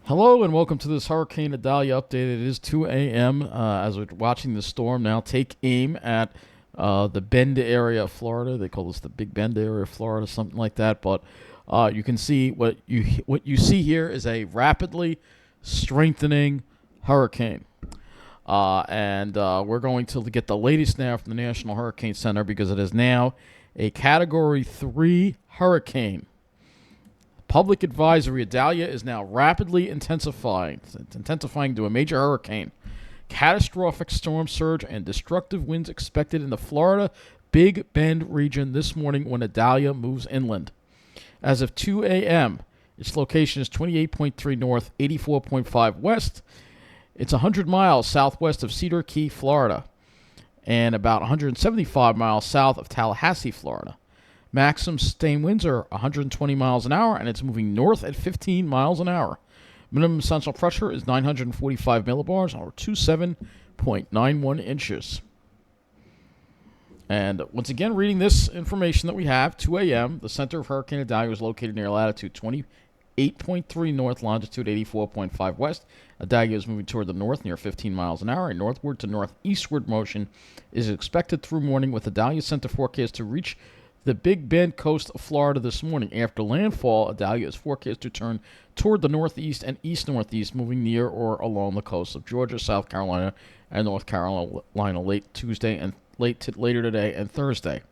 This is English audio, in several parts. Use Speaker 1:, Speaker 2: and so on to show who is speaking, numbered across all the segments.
Speaker 1: Hello and welcome to this Hurricane Idalia update. It is 2 a.m. As we're watching the storm now take aim at the Bend area of Florida. They call this the Big Bend area of Florida, something like that. But you can see what you see here is a rapidly strengthening hurricane. And we're going to get the latest now from the National Hurricane Center because it is now a Category 3 hurricane. Public advisory: Idalia is now rapidly intensifying. It's intensifying to a major hurricane. Catastrophic storm surge and destructive winds expected in the Florida Big Bend region this morning when Idalia moves inland. As of 2 a.m., its location is 28.3 north, 84.5 west. It's 100 miles southwest of Cedar Key, Florida, and about 175 miles south of Tallahassee, Florida. Maximum sustained winds are 120 miles an hour, and it's moving north at 15 miles an hour. Minimum central pressure is 945 millibars, or 27.91 inches. And once again, reading this information that we have, 2 a.m., the center of Hurricane Idalia is located near latitude 28.3 north, longitude 84.5 west. Idalia is moving toward the north near 15 miles an hour. A northward to northeastward motion is expected through morning, with Idalia center forecast to reach the Big Bend coast of Florida this morning. After landfall, Idalia is forecast to turn toward the northeast and east-northeast, moving near or along the coast of Georgia, South Carolina, and North Carolina late Tuesday and later today and Thursday.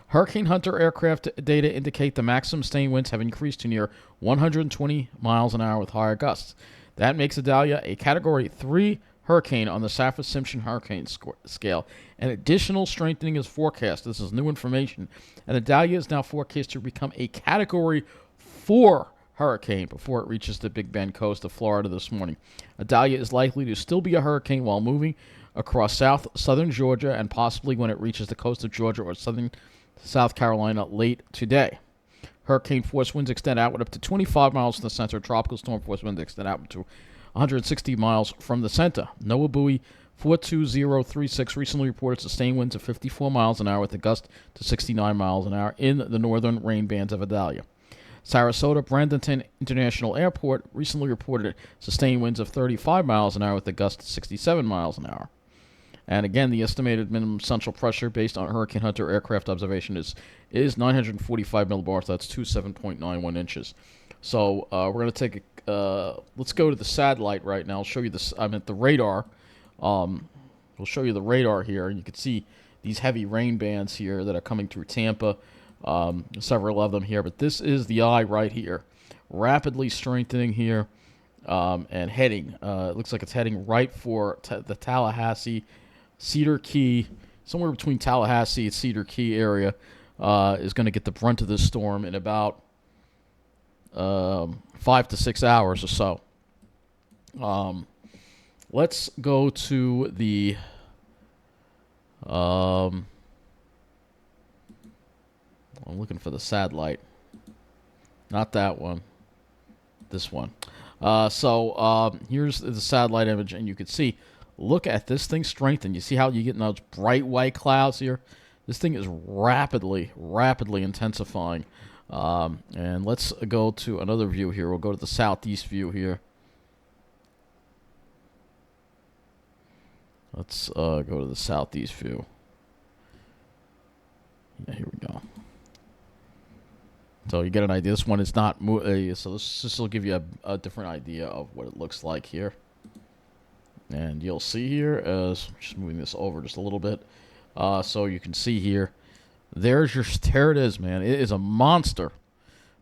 Speaker 1: Hurricane Hunter aircraft data indicate the maximum sustained winds have increased to near 120 miles an hour with higher gusts. That makes Idalia a Category 3 hurricane on the Saffir-Simpson hurricane scale. An additional strengthening is forecast. This is new information. And Idalia is now forecast to become a Category 4 hurricane before it reaches the Big Bend coast of Florida this morning. Idalia is likely to still be a hurricane while moving across southern Georgia and possibly when it reaches the coast of Georgia or southern South Carolina late today. Hurricane force winds extend outward up to 25 miles from the center. Tropical storm force winds extend outward to 160 miles from the center. NOAA buoy 42036 recently reported sustained winds of 54 miles an hour with a gust to 69 miles an hour in the northern rain bands of Idalia. Sarasota Bradenton International Airport recently reported sustained winds of 35 miles an hour with a gust to 67 miles an hour. And again, the estimated minimum central pressure based on Hurricane Hunter aircraft observation is 945 millibars. That's 27.91 inches. So we're going to take let's go to the satellite right now. I'll show you this. I'm at the radar. We'll show you the radar here, and you can see these heavy rain bands here that are coming through Tampa. Several of them here, but this is the eye right here, rapidly strengthening here, and heading. It looks like it's heading right for the Tallahassee, Cedar Key, somewhere between Tallahassee and Cedar Key area. Is going to get the brunt of this storm in about 5 to 6 hours or so. Let's go to the I'm looking for the satellite. Not that one. This one. Here's the satellite image, and you can see, look at this thing strengthen. You see how you get those bright white clouds here? This thing is rapidly intensifying. And let's go to another view here. We'll go to the southeast view here. Let's go to the southeast view. Yeah, here we go. So you get an idea. This one is not... so this will give you a different idea of what it looks like here. And you'll see here, as just moving this over just a little bit, so you can see here, there it is, man. It is a monster.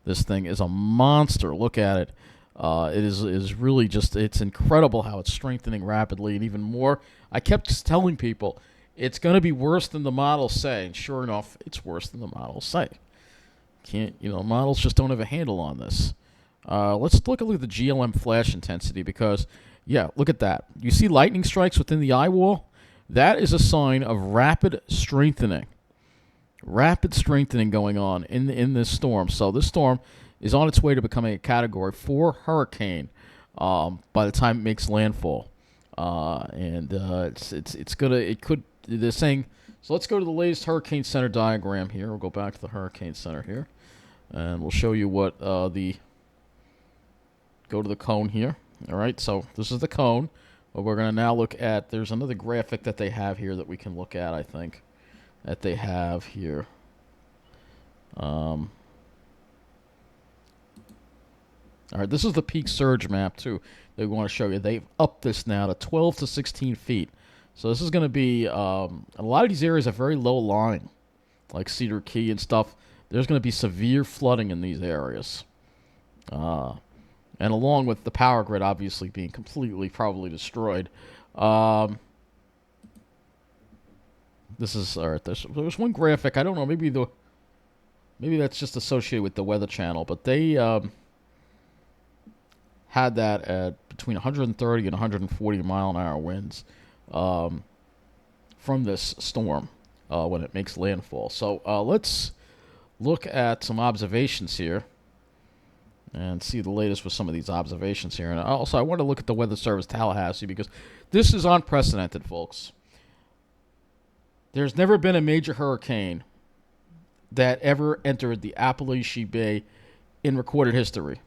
Speaker 1: This thing is a monster. Look at it. It is really just, it's incredible how it's strengthening rapidly, and even more. I kept telling people, it's going to be worse than the models say, and sure enough, it's worse than the models say. Models just don't have a handle on this. Let's look at the GLM flash intensity because, yeah, look at that. You see lightning strikes within the eye wall? That is a sign of rapid strengthening. Rapid strengthening going on in this storm. So this storm is on its way to becoming a Category 4 hurricane by the time it makes landfall. They're saying, so let's go to the latest Hurricane Center diagram here. We'll go back to the Hurricane Center here, and we'll show you what go to the cone here. All right, so this is the cone. But we're going to now look at, there's another graphic that they have here that we can look at, I think, that they have here. All right, this is the peak surge map, too. They want to show you. They've upped this now to 12 to 16 feet. So this is going to be, a lot of these areas are very low lying, like Cedar Key and stuff. There's going to be severe flooding in these areas. And along with the power grid obviously being completely probably destroyed. This is, all right, there's one graphic, I don't know, maybe that's just associated with the Weather Channel, but they had that at between 130 and 140 mile-an-hour winds from this storm when it makes landfall. So let's look at some observations here and see the latest with some of these observations here. And also, I want to look at the Weather Service Tallahassee because this is unprecedented, folks. There's never been a major hurricane that ever entered the Appalachian Bay in recorded history.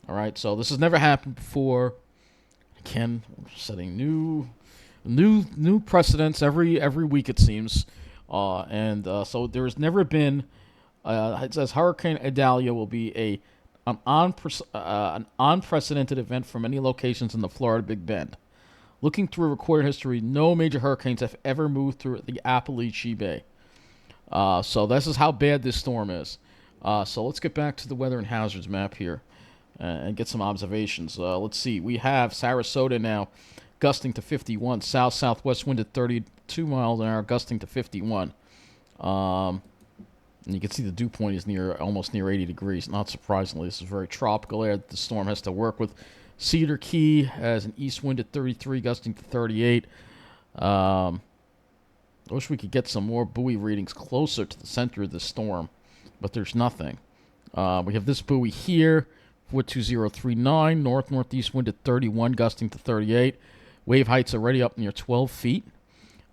Speaker 1: All right, so this has never happened before. Again, we're setting new precedents every week, it seems. So there has never been. It says Hurricane Idalia will be an unprecedented event from many locations in the Florida Big Bend. Looking through recorded history, no major hurricanes have ever moved through the Appalachian Bay. So this is how bad this storm is. So let's get back to the weather and hazards map here and get some observations. Let's see. We have Sarasota now gusting to 51. South-southwest wind at 32 miles an hour, gusting to 51. And you can see the dew point is almost near 80 degrees. Not surprisingly, this is very tropical air that the storm has to work with. Cedar Key has an east wind at 33, gusting to 38. I wish we could get some more buoy readings closer to the center of the storm, but there's nothing. We have this buoy here, 42039, northeast wind at 31, gusting to 38. Wave heights already up near 12 feet.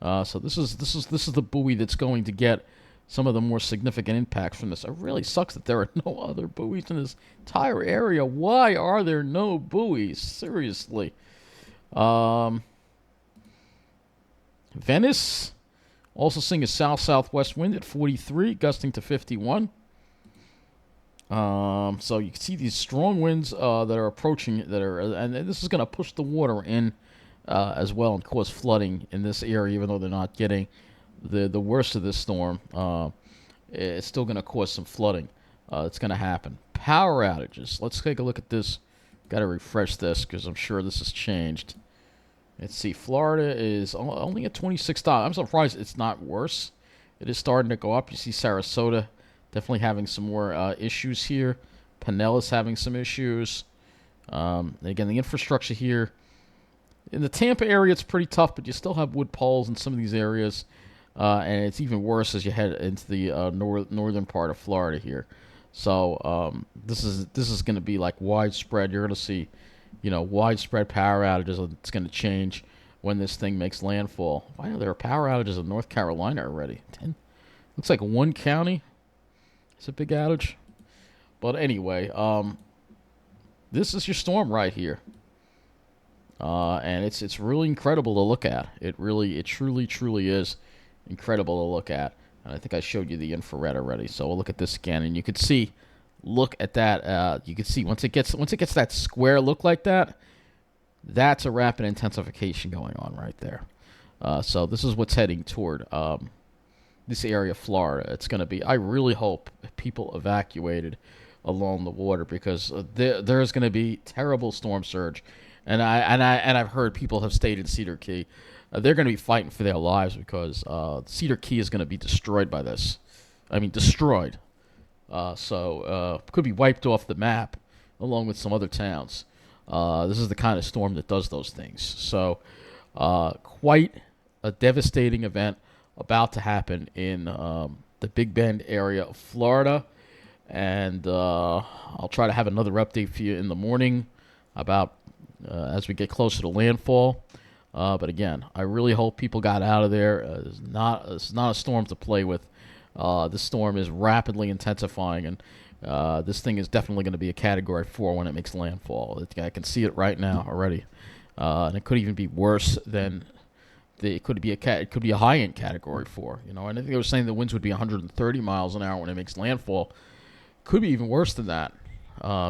Speaker 1: So this is the buoy that's going to get some of the more significant impacts from this. It really sucks that there are no other buoys in this entire area. Why are there no buoys? Seriously. Venice also seeing a south-southwest wind at 43, gusting to 51. So you can see these strong winds that are approaching, and this is going to push the water in as well and cause flooding in this area, even though they're not getting the worst of this storm. It's still going to cause some flooding. It's going to happen. Power outages. Let's take a look at this. Got to refresh this because I'm sure this has changed. Let's see. Florida is only at 26. I'm surprised it's not worse. It is starting to go up. You see Sarasota definitely having some more issues here. Pinellas having some issues. Again, the infrastructure here. In the Tampa area, it's pretty tough, but you still have wood poles in some of these areas. And it's even worse as you head into the northern part of Florida here. So this is going to be like widespread. You're going to see, widespread power outages. It's going to change when this thing makes landfall. I know there are power outages in North Carolina already. Looks like one county. It's a big outage. But anyway, this is your storm right here. And it's really incredible to look at. It truly is incredible to look at. And I think I showed you the infrared already. So we'll look at this again, and you could see. Look at that. You can see once it gets that square look like that, that's a rapid intensification going on right there. So this is what's heading toward this area of Florida. It's going to be. I really hope people evacuated along the water because there's going to be terrible storm surge, and I've heard people have stayed in Cedar Key. They're going to be fighting for their lives because Cedar Key is going to be destroyed by this. I mean, destroyed. So could be wiped off the map along with some other towns. This is the kind of storm that does those things. So quite a devastating event about to happen in the Big Bend area of Florida. And I'll try to have another update for you in the morning about as we get closer to landfall. But again, I really hope people got out of there. It's not a storm to play with. This storm is rapidly intensifying, and This thing is definitely going to be a Category 4 when it makes landfall. I can see it right now already, and it could even be worse than it could be a high-end Category 4. And I think they were saying the winds would be 130 miles an hour when it makes landfall. Could be even worse than that.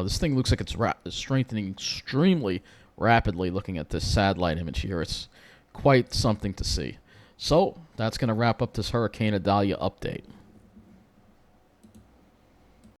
Speaker 1: This thing looks like it's strengthening extremely rapidly. Looking at this satellite image here, it's quite something to see. So that's going to wrap up this Hurricane Idalia update.